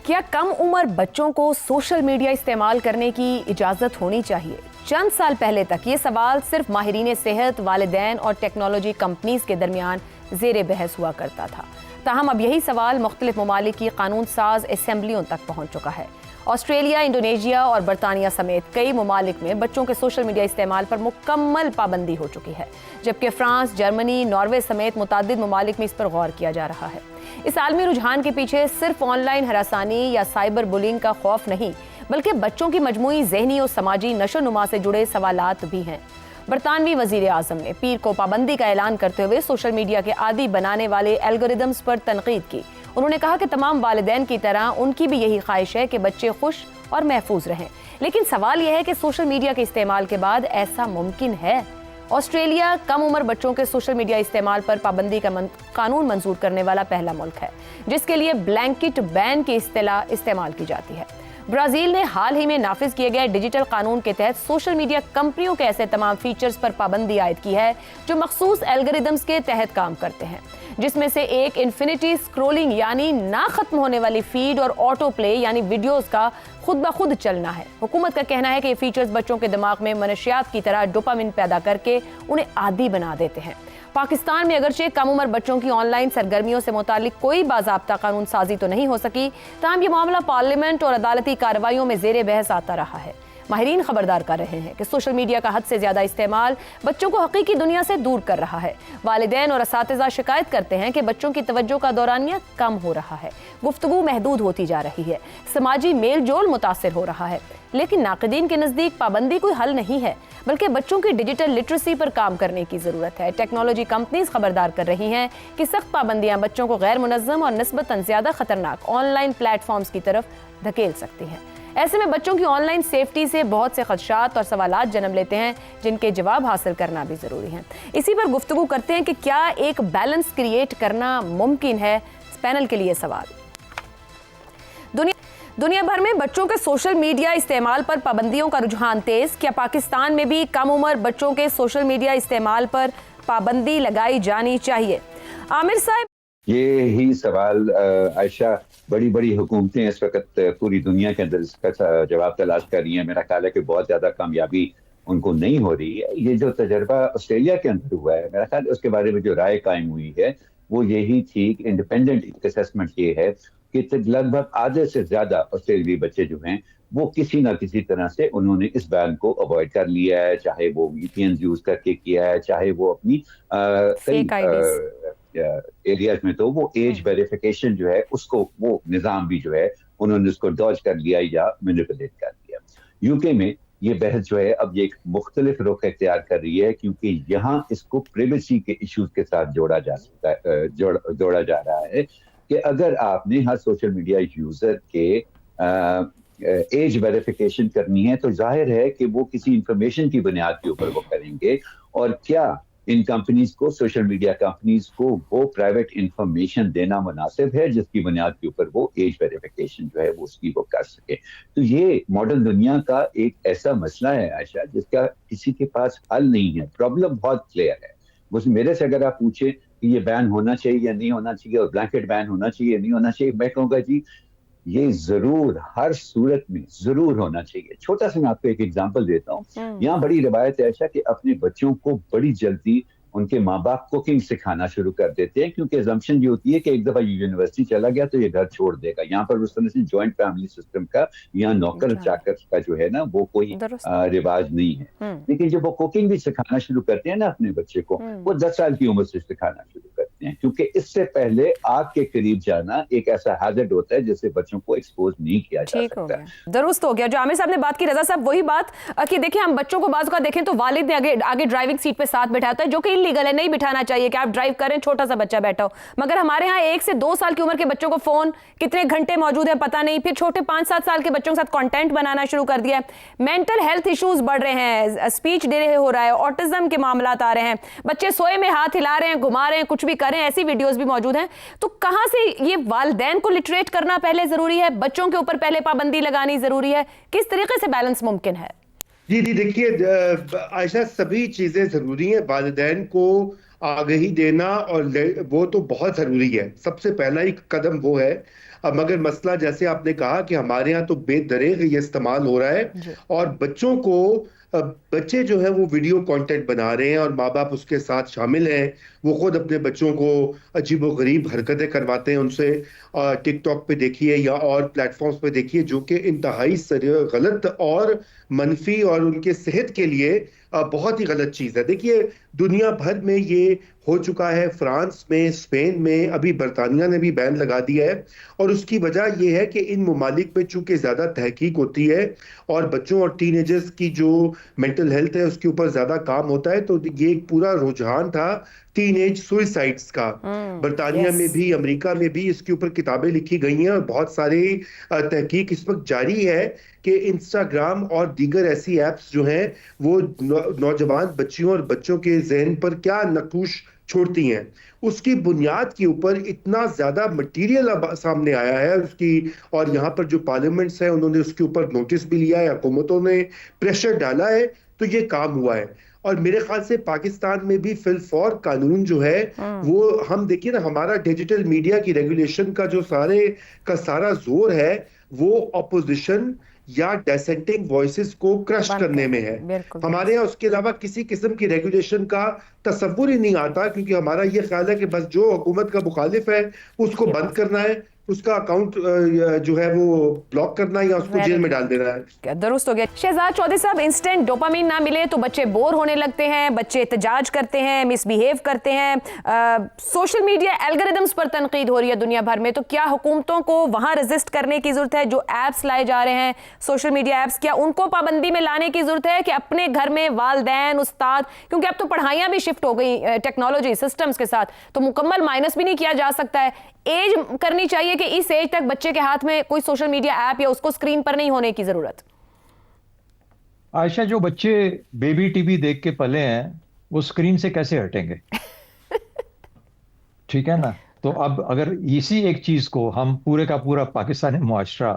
کیا کم عمر بچوں کو سوشل میڈیا استعمال کرنے کی اجازت ہونی چاہیے؟ چند سال پہلے تک یہ سوال صرف ماہرین صحت، والدین اور ٹیکنالوجی کمپنیز کے درمیان زیر بحث ہوا کرتا تھا۔ تاہم اب یہی سوال مختلف ممالک کی قانون ساز اسمبلیوں تک پہنچ چکا ہے۔ آسٹریلیا، انڈونیشیا اور برطانیہ سمیت کئی ممالک میں بچوں کے سوشل میڈیا استعمال پر مکمل پابندی ہو چکی ہے، جبکہ فرانس، جرمنی، ناروے سمیت متعدد ممالک میں اس پر غور کیا جا رہا ہے۔ اس عالمی رجحان کے پیچھے صرف آن لائن ہراسانی یا سائبر بلنگ کا خوف نہیں، بلکہ بچوں کی مجموعی ذہنی اور سماجی نشو و نما سے جڑے سوالات بھی ہیں۔ برطانوی وزیر اعظم نے پیر کو پابندی کا اعلان کرتے ہوئے سوشل میڈیا کے عادی بنانے والے الگوریدمز پر تنقید کی۔ انہوں نے کہا کہ تمام والدین کی طرح ان کی بھی یہی خواہش ہے کہ بچے خوش اور محفوظ رہیں، لیکن سوال یہ ہے کہ سوشل میڈیا کے استعمال کے بعد ایسا ممکن ہے؟ آسٹریلیا کم عمر بچوں کے سوشل میڈیا استعمال پر پابندی کا قانون منظور کرنے والا پہلا ملک ہے، جس کے لیے بلینکٹ بین کی اصطلاح استعمال کی جاتی ہے۔ برازیل نے حال ہی میں نافذ کیے گئے ڈیجیٹل قانون کے تحت سوشل میڈیا کمپنیوں کے ایسے تمام فیچرز پر پابندی عائد کی ہے جو مخصوص الگوریدمز کے تحت کام کرتے ہیں، جس میں سے ایک انفینٹی اسکرولنگ یعنی نہ ختم ہونے والی فیڈ اور آٹو پلے یعنی ویڈیوز کا خود بخود چلنا ہے۔ حکومت کا کہنا ہے کہ یہ فیچرز بچوں کے دماغ میں منشیات کی طرح ڈوپامن پیدا کر کے انہیں عادی بنا دیتے ہیں۔ پاکستان میں اگرچہ کم عمر بچوں کی آن لائن سرگرمیوں سے متعلق کوئی باضابطہ قانون سازی تو نہیں ہو سکی، تاہم یہ معاملہ پارلیمنٹ اور عدالتی کارروائیوں میں زیر بحث آتا رہا ہے۔ ماہرین خبردار کر رہے ہیں کہ سوشل میڈیا کا حد سے زیادہ استعمال بچوں کو حقیقی دنیا سے دور کر رہا ہے۔ والدین اور اساتذہ شکایت کرتے ہیں کہ بچوں کی توجہ کا دورانیہ کم ہو رہا ہے، گفتگو محدود ہوتی جا رہی ہے، سماجی میل جول متاثر ہو رہا ہے۔ لیکن ناقدین کے نزدیک پابندی کوئی حل نہیں ہے، بلکہ بچوں کی ڈیجیٹل لٹریسی پر کام کرنے کی ضرورت ہے۔ ٹیکنالوجی کمپنیز خبردار کر رہی ہیں کہ سخت پابندیاں بچوں کو غیر منظم اور نسبتاً زیادہ خطرناک آن لائن پلیٹ فارمز کی طرف دھکیل سکتی ہیں۔ ایسے میں بچوں کی آن لائن سیفٹی سے بہت سے خدشات اور سوالات جنم لیتے ہیں، جن کے جواب حاصل کرنا بھی ضروری ہے۔ اسی پر گفتگو کرتے ہیں کہ کیا ایک بیلنس کریٹ کرنا ممکن ہے؟ اس پینل کے لیے سوال۔ دنیا بھر میں بچوں کے سوشل میڈیا استعمال پر پابندیوں کا رجحان تیز، کیا پاکستان میں بھی کم عمر بچوں کے سوشل میڈیا استعمال پر پابندی لگائی جانی چاہیے؟ عامر صاحب، یہی سوال عائشہ، بڑی بڑی حکومتیں اس وقت پوری دنیا کے اندر اس کا جواب تلاش کر رہی ہیں۔ میرا خیال ہے کہ بہت زیادہ کامیابی ان کو نہیں ہو رہی ہے۔ یہ جو تجربہ آسٹریلیا کے اندر ہوا ہے، میرا خیال ہے اس کے بارے میں جو رائے قائم ہوئی ہے وہ یہی تھی کہ انڈیپینڈنٹ اسیسمنٹ یہ ہے کہ لگ بھگ آدھے سے زیادہ آسٹریلوی بچے جو ہیں وہ کسی نہ کسی طرح سے انہوں نے اس بین کو اوائڈ کر لیا ہے، چاہے وہ وی پی این یوز کر کے کیا ہے، چاہے وہ اپنی کئی ایریاز میں تو وہ ایج ویریفیکیشن جو ہے اس کو وہ نظام بھی جو ہے انہوں نے اس کو ڈاج کر لیا یا مینیپولیٹ کر لیا۔ یو کے میں یہ بحث جو ہے اب یہ ایک مختلف رخ اختیار کر رہی ہے، کیونکہ یہاں اس کو پریویسی کے ایشوز کے ساتھ جوڑا جا رہا ہے کہ اگر آپ نے ہر سوشل میڈیا یوزر کے ایج ویریفیکیشن کرنی ہے تو ظاہر ہے کہ وہ کسی انفارمیشن کی بنیاد کے اوپر وہ کریں گے، اور کیا ان کمپنیز کو، سوشل میڈیا کمپنیز کو وہ پرائیویٹ انفارمیشن دینا مناسب ہے جس کی بنیاد کے اوپر وہ ایج ویریفیکیشن جو ہے وہ اس کی وہ کر سکے؟ تو یہ ماڈرن دنیا کا ایک ایسا مسئلہ ہے عائشہ جس کا کسی کے پاس حل نہیں ہے۔ پرابلم بہت کلیئر ہے۔ میرے سے اگر آپ پوچھیں کہ یہ بین ہونا چاہیے یا نہیں ہونا چاہیے اور بلینکٹ بین ہونا چاہیے یا نہیں ہونا چاہیے، میں کہوں گا جی یہ ضرور ہر صورت میں ضرور ہونا چاہیے۔ چھوٹا سا میں آپ کو ایک ایگزامپل دیتا ہوں۔ یہاں بڑی روایت ہے ایسا کہ اپنے بچوں کو بڑی جلدی ان کے ماں باپ کوکنگ سکھانا شروع کر دیتے ہیں، کیونکہ assumption یہ ہوتی ہے کہ ایک دفعہ یونیورسٹی چلا گیا تو یہ گھر چھوڑ دے گا۔ یہاں پر اس طرح سے جوائنٹ فیملی سسٹم کا یا نوکر چاکر کا جو ہے نا وہ کوئی رواج نہیں ہے۔ لیکن جب وہ کوکنگ بھی سکھانا شروع کرتے ہیں نا اپنے بچے کو، وہ 10 سال کی عمر سے سکھانا شروع کرتے ہیں، کیونکہ اس سے پہلے آگ کے قریب جانا ایک ایسا ہیزارڈ ہوتا ہے جس سے بچوں کو ایکسپوز نہیں کیا جا سکتا۔ درست ہو گیا جو عامر صاحب نے بات کی۔ رضا صاحب، وہی بات کہ دیکھیں ہم بچوں کو بعض اوقات دیکھیں تو والد نے آگے ڈرائیونگ سیٹ پہ ساتھ بٹھاتا ہے، جو کہ انلیگل ہے، نہیں بٹھانا چاہیے کہ آپ ڈرائیو کریں، چھوٹا سا بچہ بیٹھا ہو، مگر ہمارے ہاں 1 سے 2 سال کی عمر کے بچوں کو فون کتنے گھنٹے موجود ہے پتہ نہیں، پھر چھوٹے 5-7 سال کے بچوں کے ساتھ کانٹینٹ بنانا شروع کر دیا ہے۔ مینٹل ہیلتھ ایشوز بڑھ رہے ہیں، اسپیچ ڈیلے ہو رہا ہے، آٹزم کے معاملات آ رہے ہیں، بچے سوئے میں ہاتھ ہلا رہے ہیں، گھما رہے ہیں، کچھ بھی کر رہے ہیں، ایسی ویڈیوز بھی موجود ہیں۔ تو کہاں سے یہ والدین کو لٹریٹ کرنا پہلے ضروری ہے، بچوں کے اوپر پہلے پابندی لگانی ضروری ہے، کس طریقے سے بیلنس ممکن ہے؟ جی دیکھیے عائشہ، سبھی چیزیں ضروری ہیں۔ والدین کو آگہی دینا اور وہ تو بہت ضروری ہے، سب سے پہلا ایک قدم وہ ہے۔ مگر مسئلہ جیسے آپ نے کہا کہ ہمارے ہاں تو بے دریغ یہ استعمال ہو رہا ہے اور بچوں کو بچے جو ہیں وہ ویڈیو کانٹینٹ بنا رہے ہیں اور ماں باپ اس کے ساتھ شامل ہیں. وہ خود اپنے بچوں کو عجیب و غریب حرکتیں کرواتے ہیں ان سے. ٹک ٹاک پہ دیکھیے یا اور پلیٹ فارمز پہ دیکھیے جو کہ انتہائی غلط اور منفی اور ان کے صحت کے لیے بہت ہی غلط چیز ہے. دیکھیے دنیا بھر میں یہ ہو چکا ہے, فرانس میں, اسپین میں, ابھی برطانیہ نے بھی بین لگا دیا ہے. اور اس کی وجہ یہ ہے کہ ان ممالک میں چونکہ زیادہ تحقیق ہوتی ہے اور بچوں اور ٹین ایجرز کی جو مینٹل ہیلتھ ہے اس کے اوپر زیادہ کام ہوتا ہے, تو یہ ایک پورا رجحان تھا ٹین ایج سوئسائڈز کا. برطانیہ میں بھی, امریکہ میں بھی اس کے اوپر کتابیں لکھی گئی ہیں اور بہت ساری تحقیق اس وقت جاری ہے کہ انسٹاگرام اور دیگر ایسی ایپس جو ہیں وہ نوجوان بچیوں اور بچوں کے ذہن پر کیا نقوش چھوڑتی ہیں. اس کی بنیاد کے اوپر اتنا زیادہ مٹیریل سامنے آیا ہے اس کی, اور یہاں پر جو پارلیمنٹس ہیں انہوں نے اس کے اوپر نوٹس بھی لیا ہے, حکومتوں نے پریشر ڈالا ہے, تو یہ کام ہوا ہے. اور میرے خیال سے پاکستان میں بھی فی الفور قانون جو ہے وہ ہم دیکھیے نا, ہمارا ڈیجیٹل میڈیا کی ریگولیشن کا جو سارا زور ہے وہ اپوزیشن یا ڈیسنٹنگ وائسز کو کرش کرنے میں ہے. ہمارے یہاں اس کے علاوہ کسی قسم کی ریگولیشن کا تصور ہی نہیں آتا, کیونکہ ہمارا یہ خیال ہے کہ بس جو حکومت کا مخالف ہے اس کو بند کرنا ہے, اس کا اکاؤنٹ جو ہے وہ بلاک کرنا یا اس کو جیل میں ڈال دینا ہے. درست ہو گیا. شہزاد چودھری صاحب, انسٹنٹ ڈوپامین نہ ملے تو بچے بور ہونے لگتے ہیں, بچے احتجاج کرتے ہیں, مس بیہیو کرتے ہیں. سوشل میڈیا الگوریدمز پر تنقید ہو رہی ہے دنیا بھر میں, تو کیا حکومتوں کو وہاں ریزسٹ کرنے کی ضرورت ہے؟ جو ایپس لائے جا رہے ہیں سوشل میڈیا ایپس, کیا ان کو پابندی میں لانے کی ضرورت ہے کہ اپنے گھر میں والدین, استاد, کیونکہ اب تو پڑھائیاں بھی شفٹ ہو گئی ٹیکنالوجی سسٹمز کے ساتھ, تو مکمل مائنس بھی نہیں کیا جا سکتا ہے. ایج کرنی چاہیے کہ اس ایج تک بچے کے ہاتھ میں کوئی سوشل میڈیا ایپ یا اس کو سکرین پر نہیں ہونے کی ضرورت. عائشہ, جو بچے بیبی ٹی وی دیکھ کے پلے ہیں وہ سکرین سے کیسے ہٹیں گے؟ ٹھیک ہے نا. تو اب اگر اسی ایک چیز کو ہم پورے کا پورا پاکستانی معاشرہ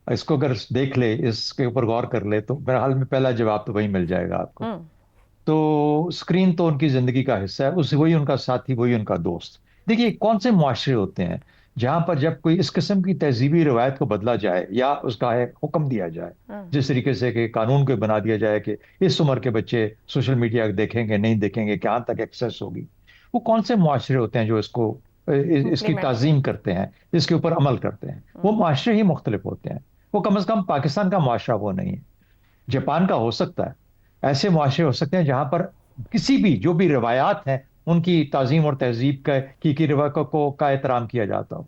اس کو اگر دیکھ لے, اس کے اوپر غور کر لے, تو بہرحال میں پہلا جواب تو وہی مل جائے گا آپ کو. تو سکرین تو ان کی زندگی کا حصہ ہے, وہی ان کا ساتھی, وہی ان کا دوست. دیکھیے کون سے معاشرے ہوتے ہیں جہاں پر جب کوئی اس قسم کی تہذیبی روایت کو بدلا جائے یا اس کا حکم دیا جائے, جس طریقے سے کہ قانون کو بنا دیا جائے کہ اس عمر کے بچے سوشل میڈیا دیکھیں گے, نہیں دیکھیں گے, کہاں تک ایکسیس ہوگی, وہ کون سے معاشرے ہوتے ہیں جو اس کی تعظیم کرتے ہیں, اس کے اوپر عمل کرتے ہیں؟ وہ معاشرے ہی مختلف ہوتے ہیں. وہ کم از کم پاکستان کا معاشرہ وہ نہیں ہے. جاپان کا ہو سکتا ہے, ایسے معاشرے ہو سکتے ہیں جہاں پر کسی بھی جو بھی روایات ہیں ان کی تعظیم اور تہذیب کی روایتوں کا احترام کیا جاتا ہو.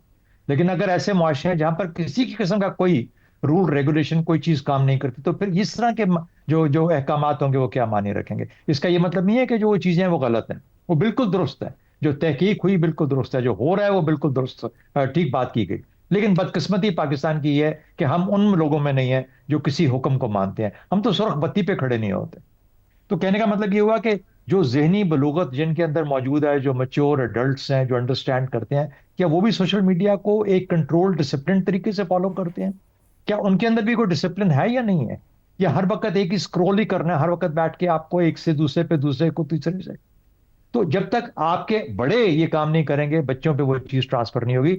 لیکن اگر ایسے معاشرے ہیں جہاں پر کسی کی قسم کا کوئی رول ریگولیشن کوئی چیز کام نہیں کرتی, تو پھر اس طرح کے جو احکامات ہوں گے وہ کیا معنی رکھیں گے؟ اس کا یہ مطلب نہیں ہے کہ جو وہ چیزیں ہیں وہ غلط ہیں, وہ بالکل درست ہے. جو تحقیق ہوئی بالکل درست ہے, جو ہو رہا ہے وہ بالکل درست, ٹھیک بات کی گئی. لیکن بدقسمتی پاکستان کی یہ ہے کہ ہم ان لوگوں میں نہیں ہیں جو کسی حکم کو مانتے ہیں. ہم تو سرخ بتی پہ کھڑے نہیں ہوتے. تو کہنے کا مطلب یہ ہوا کہ جو ذہنی بلوغت جن کے اندر موجود ہے, جو میچور ایڈلٹس ہیں, جو انڈرسٹینڈ کرتے ہیں, کیا وہ بھی سوشل میڈیا کو ایک کنٹرول ڈسپلن طریقے سے فالو کرتے ہیں؟ کیا ان کے اندر بھی کوئی ڈسپلن ہے یا نہیں ہے؟ یا ہر وقت ایک ہی اسکرول ہی کرنا ہے, ہر وقت بیٹھ کے آپ کو ایک سے دوسرے پہ, دوسرے کو تیسرے سے. تو جب تک آپ کے بڑے یہ کام نہیں کریں گے بچوں پہ وہ چیز ٹرانسفر نہیں ہوگی.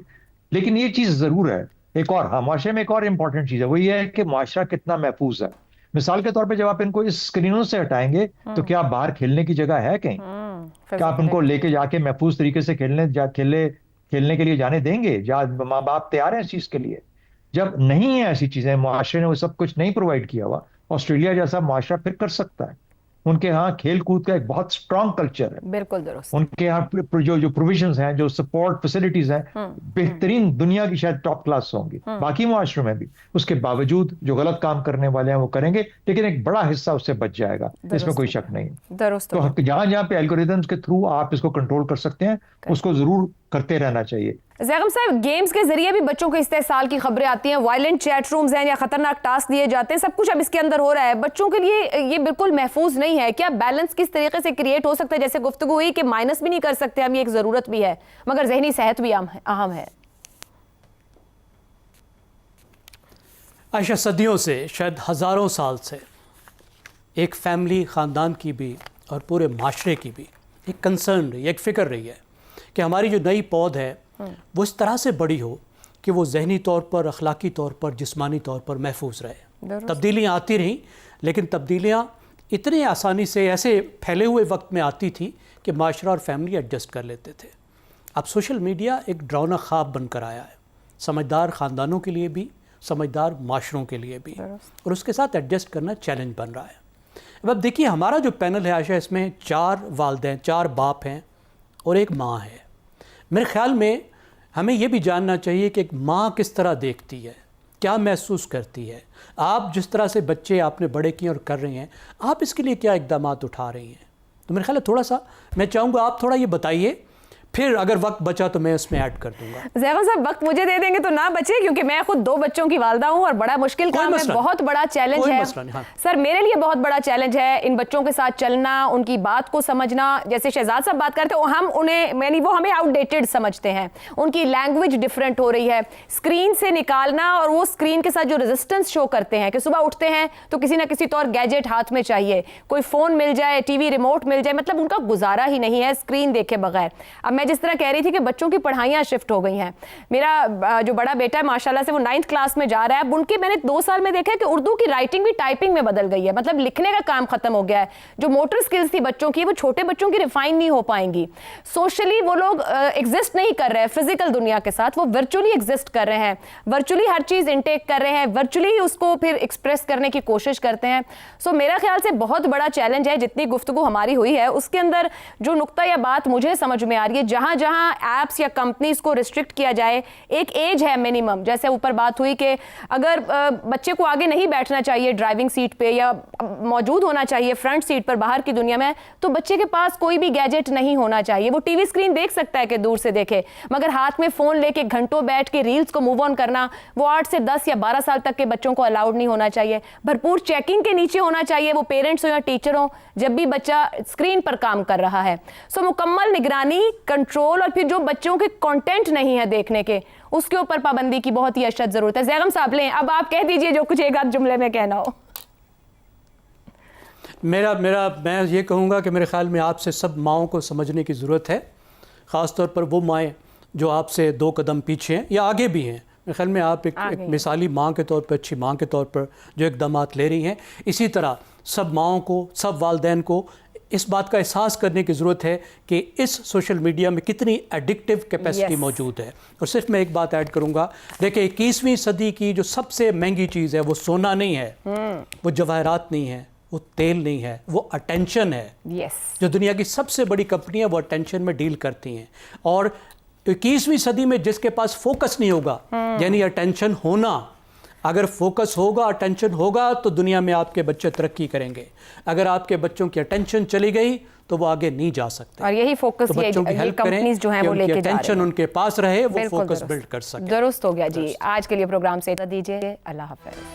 لیکن یہ چیز ضرور ہے, ایک اور معاشرے میں ایک اور امپورٹنٹ چیز ہے, وہ یہ ہے کہ معاشرہ کتنا محفوظ ہے. مثال کے طور پہ جب آپ ان کو اس اسکرینوں سے ہٹائیں گے تو کیا باہر کھیلنے کی جگہ ہے کہیں؟ کیا آپ ان کو لے کے جا کے محفوظ طریقے سے کھیلنے کے لیے جانے دیں گے؟ ماں باپ تیار ہیں اس چیز کے لیے؟ جب نہیں ہے ایسی چیزیں, معاشرے نے وہ سب کچھ نہیں پرووائڈ کیا ہوا, آسٹریلیا جیسا معاشرہ پھر کر سکتا ہے. ان کے ہاں کھیل کود کا ایک بہت اسٹرانگ کلچر ہے. بالکل درست. ان کے ہاں جو پروویژنز ہیں, جو سپورٹ فیسلٹیز ہیں, بہترین دنیا کی شاید ٹاپ کلاس ہوں گی. باقی معاشروں میں بھی اس کے باوجود جو غلط کام کرنے والے ہیں وہ کریں گے, لیکن ایک بڑا حصہ اس سے بچ جائے گا, اس میں کوئی شک نہیں. درست. تو جہاں جہاں پہ الگوریدمز کے تھرو آپ اس کو کنٹرول کر سکتے ہیں, اس کو ضرور کرتے رہنا چاہیے. زیغم صاحب, گیمز کے ذریعے بھی بچوں کو استحصال کی خبریں آتی ہیں, وائلنٹ چیٹ رومز ہیں یا خطرناک ٹاسک دیے جاتے ہیں, سب کچھ اب اس کے اندر ہو رہا ہے. بچوں کے لیے یہ بالکل محفوظ نہیں ہے. کیا بیلنس کس طریقے سے کریٹ ہو سکتا ہے؟ جیسے گفتگو ہوئی کہ مائنس بھی نہیں کر سکتے ہم, یہ ایک ضرورت بھی ہے, مگر ذہنی صحت بھی اہم ہے. عائشہ, صدیوں سے, شاید ہزاروں سال سے ایک فیملی, خاندان کی بھی اور پورے معاشرے کی بھی ایک کنسرن رہی ہے, ایک فکر رہی ہے کہ ہماری جو نئی پود ہے وہ اس طرح سے بڑی ہو کہ وہ ذہنی طور پر، اخلاقی طور پر، جسمانی طور پر محفوظ رہے۔ تبدیلیاں آتی رہیں، لیکن تبدیلیاں اتنی آسانی سے ایسے پھیلے ہوئے وقت میں آتی تھی کہ معاشرہ اور فیملی ایڈجسٹ کر لیتے تھے۔ اب سوشل میڈیا ایک ڈراؤنا خواب بن کر آیا ہے، سمجھدار خاندانوں کے لیے بھی، سمجھدار معاشروں کے لیے بھی، اور اس کے ساتھ ایڈجسٹ کرنا چیلنج بن رہا ہے۔ اب دیکھیے ہمارا جو پینل ہے عائشہ، اس میں 4 والدین، 4 باپ ہیں اور ایک ماں ہے۔ میرے خیال میں ہمیں یہ بھی جاننا چاہیے کہ ایک ماں کس طرح دیکھتی ہے، کیا محسوس کرتی ہے۔ آپ جس طرح سے بچے آپ نے بڑے کیے اور کر رہے ہیں، آپ اس کے لیے کیا اقدامات اٹھا رہی ہیں؟ تو میرے خیال ہے تھوڑا سا میں چاہوں گا آپ تھوڑا یہ بتائیے، پھر اگر وقت بچا تو میں اس میں ایڈ کر دوں گا۔ زیغم صاحب وقت مجھے دے دیں گے تو نہ بچے، کیونکہ میں خود 2 بچوں کی والدہ ہوں اور بڑا مشکل کام ہے، بہت بڑا چیلنج ہے سر، میرے لیے بہت بڑا چیلنج ہے ان بچوں کے ساتھ چلنا، ان کی بات کو سمجھنا۔ جیسے شہزاد صاحب بات کرتے ہیں، ہم انہیں وہ ہمیں آؤٹ ڈیٹڈ سمجھتے ہیں، ان کی لینگویج ڈیفرنٹ ہو رہی ہے۔ اسکرین سے نکالنا اور وہ اسکرین کے ساتھ جو ریزسٹنس شو کرتے ہیں کہ صبح اٹھتے ہیں تو کسی نہ کسی طور گیجٹ ہاتھ میں چاہیے، کوئی فون مل جائے، ٹی وی ریموٹ مل جائے، مطلب ان کا گزارا ہی نہیں ہے اسکرین دیکھے بغیر۔ اب میں جس طرح کہہ رہی تھی کہ بچوں کی پڑھائیاں شفٹ ہو گئی ہیں، میرا جو بڑا بیٹا ہے ماشاءاللہ سے وہ 9th کلاس میں جا رہا ہے، اب ان کے میں نے 2 سال میں دیکھا ہے کہ اردو کی رائٹنگ بھی ٹائپنگ میں بدل گئی ہے، مطلب لکھنے کا کام ختم ہو گیا ہے۔ جو موٹر سکلز تھی بچوں کی، وہ چھوٹے بچوں کی ریفائن نہیں ہو پائیں گی۔ سوشلی وہ لوگ ایگزسٹ نہیں کر رہے فزیکل دنیا کے ساتھ، وہ ورچولی ایگزسٹ کر رہے ہیں، ورچولی ہر چیز انٹیک کر رہے ہیں، ورچولی اس کو پھر ایکسپریس کرنے کی کوشش کرتے ہیں۔ سو میرا خیال سے بہت بڑا چیلنج ہے، جتنی گفتگو ہماری ہوئی ہے اس کے اندر جو نقطہ یا بات مجھے سمجھ میں آ رہی ہے، جہاں جہاں ایپس یا کمپنیز کو ریسٹرکٹ کیا جائے، ایک ایج ہے منیمم، جیسے اوپر بات ہوئی کہ اگر بچے کو آگے نہیں بیٹھنا چاہیے ڈرائیونگ سیٹ پہ یا موجود ہونا چاہیے فرنٹ سیٹ پر باہر کی دنیا میں، تو بچے کے پاس کوئی بھی گیجٹ نہیں ہونا چاہیے۔ وہ ٹی وی اسکرین دیکھ سکتا ہے کہ دور سے دیکھے، مگر ہاتھ میں فون لے کے گھنٹوں بیٹھ کے ریلز کو موو آن کرنا، وہ 8 سے 10 یا 12 سال تک کے بچوں کو الاؤڈ نہیں ہونا چاہیے۔ بھرپور چیکنگ کے نیچے ہونا چاہیے، وہ پیرنٹس ہو یا ٹیچر ہوں، جب بھی بچہ اسکرین پر کام کر رہا ہے۔ سو مکمل نگرانی، کنٹرول، اور پھر جو بچوں کے کنٹینٹ نہیں ہے دیکھنے کے، اس کے اوپر پابندی کی بہت ہی اشد ضرورت ہے۔ زیغم صاحب لیں، اب آپ کہہ دیجئے جو کچھ ایک آدھ جملے میں کہنا ہو۔ میں یہ کہوں گا کہ میرے خیال میں آپ سے سب ماؤں کو سمجھنے کی ضرورت ہے، خاص طور پر وہ مائیں جو آپ سے 2 قدم پیچھے ہیں یا آگے بھی ہیں۔ میرے خیال میں آپ ایک مثالی ماں کے طور پر، اچھی ماں کے طور پر جو اقدامات لے رہی ہیں، اسی طرح سب ماؤں کو، سب والدین کو اس بات کا احساس کرنے کی ضرورت ہے کہ اس سوشل میڈیا میں کتنی ایڈکٹیو کیپیسٹی موجود ہے۔ اور صرف میں ایک بات ایڈ کروں گا، دیکھیں 21ویں صدی کی جو سب سے مہنگی چیز ہے وہ سونا نہیں ہے، وہ جواہرات نہیں ہے، وہ تیل نہیں ہے، وہ اٹینشن ہے۔ جو دنیا کی سب سے بڑی کمپنی ہے وہ اٹینشن میں ڈیل کرتی ہیں، اور 21ویں صدی میں جس کے پاس فوکس نہیں ہوگا، یعنی اٹینشن ہونا، اگر فوکس ہوگا، اٹینشن ہوگا، تو دنیا میں آپ کے بچے ترقی کریں گے۔ اگر آپ کے بچوں کی اٹینشن چلی گئی تو وہ آگے نہیں جا سکتے، اور یہی فوکس تو بچوں کی ہیلپ کریں کمپنیز جو ہیں وہ لے کے جا رہے ہیں، اٹینشن ان کے پاس رہے، وہ فوکس بلڈ کر سکیں۔ درست ہو گیا جی۔ آج کے لیے پروگرام سے دیجیے، اللہ حافظ۔